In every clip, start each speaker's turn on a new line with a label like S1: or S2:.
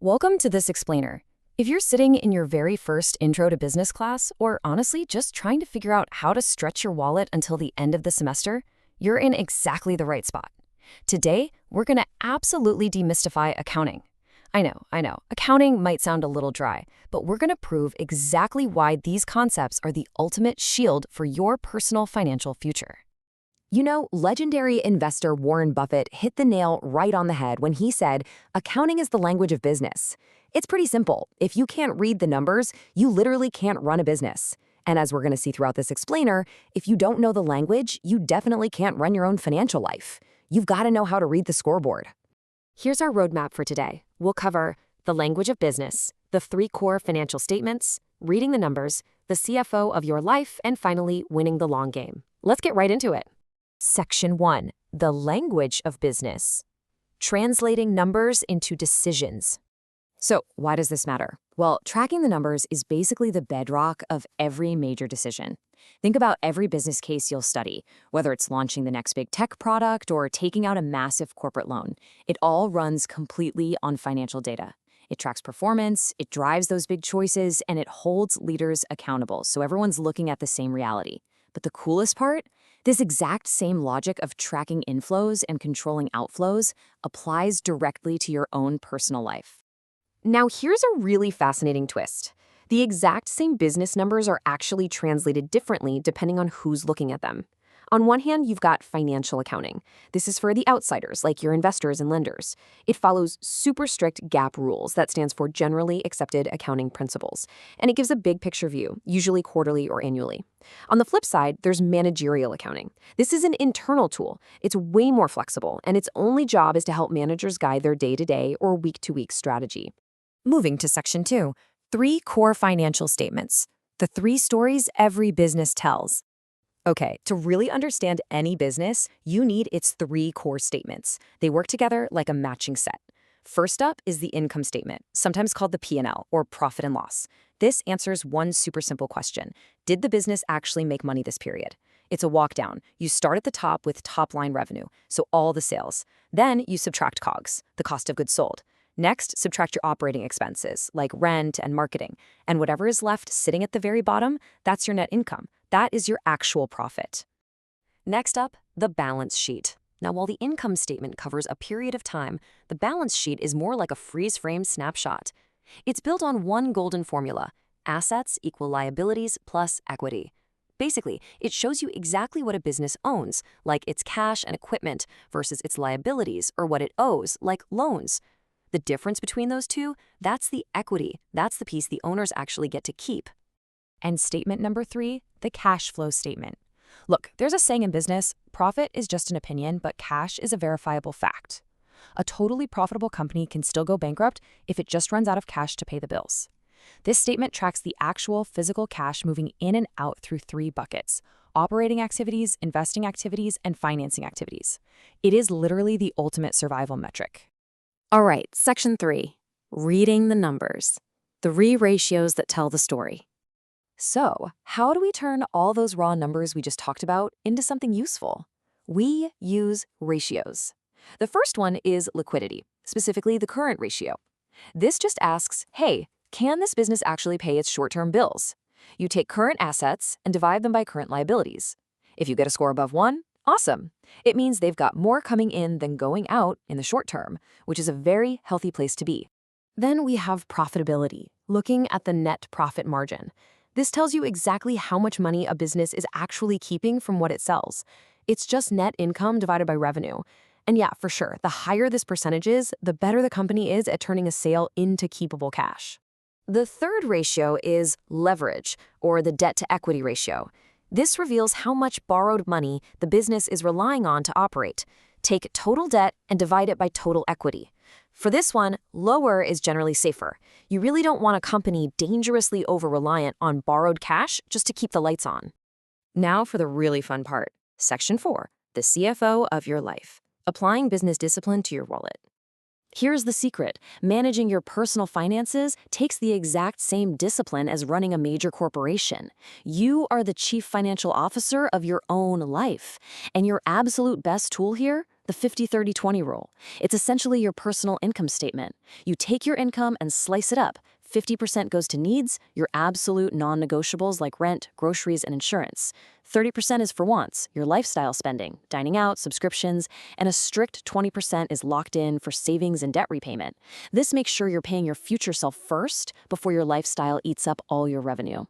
S1: Welcome to this explainer. If you're sitting in your very first intro to business class, or honestly just trying to figure out how to stretch your wallet until the end of the semester, you're in exactly the right spot. Today, we're going to absolutely demystify accounting. I know, accounting might sound a little dry, but we're going to prove exactly why these concepts are the ultimate shield for your personal financial future.
S2: You know, legendary investor Warren Buffett hit the nail right on the head when he said, accounting is the language of business. It's pretty simple. If you can't read the numbers, you literally can't run a business. And as we're going to see throughout this explainer, if you don't know the language, you definitely can't run your own financial life. You've got to know how to read the scoreboard.
S3: Here's our roadmap for today. We'll cover the language of business, the 3 core financial statements, reading the numbers, the CFO of your life, and finally, winning the long game. Let's get right into it. Section 1. The language of business. Translating numbers into decisions.
S2: So why does this matter? Well, tracking the numbers is basically the bedrock of every major decision. Think about every business case you'll study, whether it's launching the next big tech product or taking out a massive corporate loan. It all runs completely on financial data. It tracks performance, it drives those big choices, and it holds leaders accountable, so everyone's looking at the same reality. But the coolest part? This exact same logic of tracking inflows and controlling outflows applies directly to your own personal life.
S3: Now, here's a really fascinating twist. The exact same business numbers are actually translated differently depending on who's looking at them. On one hand, you've got financial accounting. This is for the outsiders, like your investors and lenders. It follows super strict GAAP rules, that stands for Generally Accepted Accounting Principles, and it gives a big picture view, usually quarterly or annually. On the flip side, there's managerial accounting. This is an internal tool. It's way more flexible, and its only job is to help managers guide their day-to-day or week-to-week strategy.
S1: Moving to Section 2. 3 core financial statements. The 3 stories every business tells. Okay, to really understand any business, you need its 3 core statements. They work together like a matching set. First up is the income statement, sometimes called the P&L, or profit and loss. This answers one super simple question. Did the business actually make money this period? It's a walk down. You start at the top with top-line revenue, so all the sales. Then you subtract COGS, the cost of goods sold. Next, subtract your operating expenses, like rent and marketing. And whatever is left sitting at the very bottom, that's your net income. That is your actual profit.
S3: Next up, the balance sheet. Now, while the income statement covers a period of time, the balance sheet is more like a freeze-frame snapshot. It's built on one golden formula: assets equal liabilities plus equity. Basically, it shows you exactly what a business owns, like its cash and equipment, versus its liabilities, or what it owes, like loans. The difference between those two, that's the equity. That's the piece the owners actually get to keep.
S1: And statement number 3, the cash flow statement. Look, there's a saying in business, profit is just an opinion, but cash is a verifiable fact. A totally profitable company can still go bankrupt if it just runs out of cash to pay the bills. This statement tracks the actual physical cash moving in and out through 3 buckets: operating activities, investing activities, and financing activities. It is literally the ultimate survival metric.
S3: All right, Section 3, reading the numbers. 3 ratios that tell the story.
S2: So, how do we turn all those raw numbers we just talked about into something useful? We use ratios. The first one is liquidity, specifically the current ratio. This just asks, hey, can this business actually pay its short-term bills? You take current assets and divide them by current liabilities. If you get a score above 1, awesome. It means they've got more coming in than going out in the short term, which is a very healthy place to be.
S1: Then we have profitability, looking at the net profit margin. This tells you exactly how much money a business is actually keeping from what it sells. It's just net income divided by revenue. And yeah, for sure, the higher this percentage is, the better the company is at turning a sale into keepable cash.
S3: The third ratio is leverage, or the debt-to-equity ratio. This reveals how much borrowed money the business is relying on to operate. Take total debt and divide it by total equity. For this one, lower is generally safer. You really don't want a company dangerously over-reliant on borrowed cash just to keep the lights on.
S2: Now for the really fun part. Section 4, the CFO of your life. Applying business discipline to your wallet. Here's the secret. Managing your personal finances takes the exact same discipline as running a major corporation. You are the chief financial officer of your own life. And your absolute best tool here? The 50-30-20 rule. It's essentially your personal income statement. You take your income and slice it up. 50% goes to needs, your absolute non-negotiables like rent, groceries, and insurance. 30% is for wants, your lifestyle spending, dining out, subscriptions, and a strict 20% is locked in for savings and debt repayment. This makes sure you're paying your future self first before your lifestyle eats up all your revenue.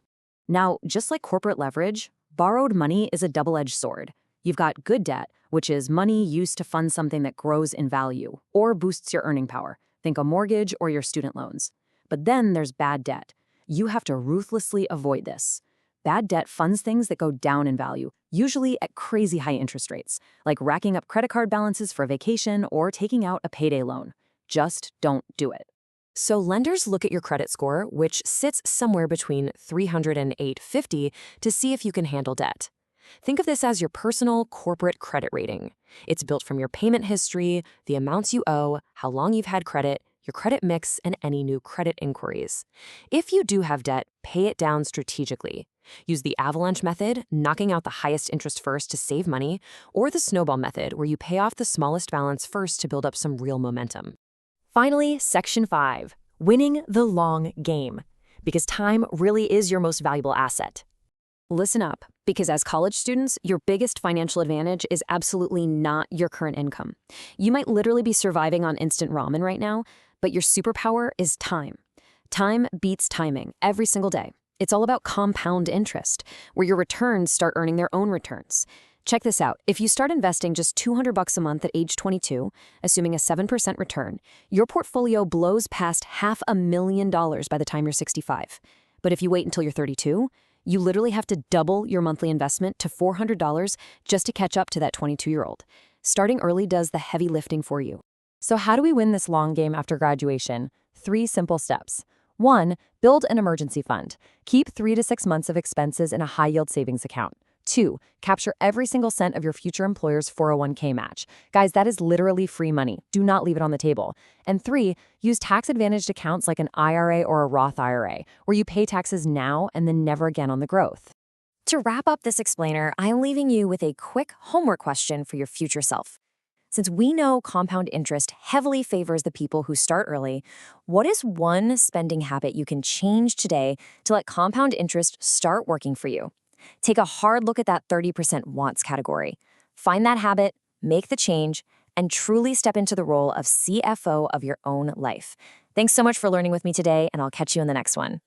S2: Now, just like corporate leverage, borrowed money is a double-edged sword. You've got good debt, which is money used to fund something that grows in value or boosts your earning power. Think a mortgage or your student loans. But then there's bad debt. You have to ruthlessly avoid this. Bad debt funds things that go down in value, usually at crazy high interest rates, like racking up credit card balances for a vacation or taking out a payday loan. Just don't do it. So lenders look at your credit score, which sits somewhere between 300 and 850, to see if you can handle debt. Think of this as your personal corporate credit rating. It's built from your payment history, the amounts you owe, how long you've had credit, your credit mix, and any new credit inquiries. If you do have debt, pay it down strategically. Use the avalanche method, knocking out the highest interest first to save money, or the snowball method, where you pay off the smallest balance first to build up some real momentum. Finally, Section 5, winning the long game, because time really is your most valuable asset. Listen up, because as college students, your biggest financial advantage is absolutely not your current income. You might literally be surviving on instant ramen right now, but your superpower is time. Time beats timing every single day. It's all about compound interest, where your returns start earning their own returns. Check this out. If you start investing just $200 a month at age 22, assuming a 7% return, your portfolio blows past $500,000 by the time you're 65. But if you wait until you're 32, you literally have to double your monthly investment to $400 just to catch up to that 22-year-old. Starting early does the heavy lifting for you. So how do we win this long game after graduation? 3 simple steps. 1. Build an emergency fund. Keep 3 to 6 months of expenses in a high-yield savings account. 2. Capture every single cent of your future employer's 401k match. Guys, that is literally free money. Do not leave it on the table. And 3. Use tax-advantaged accounts like an IRA or a Roth IRA, where you pay taxes now and then never again on the growth. To wrap up this explainer, I'm leaving you with a quick homework question for your future self. Since we know compound interest heavily favors the people who start early, what is one spending habit you can change today to let compound interest start working for you? Take a hard look at that 30% wants category. Find that habit, make the change, and truly step into the role of CFO of your own life. Thanks so much for learning with me today, and I'll catch you in the next one.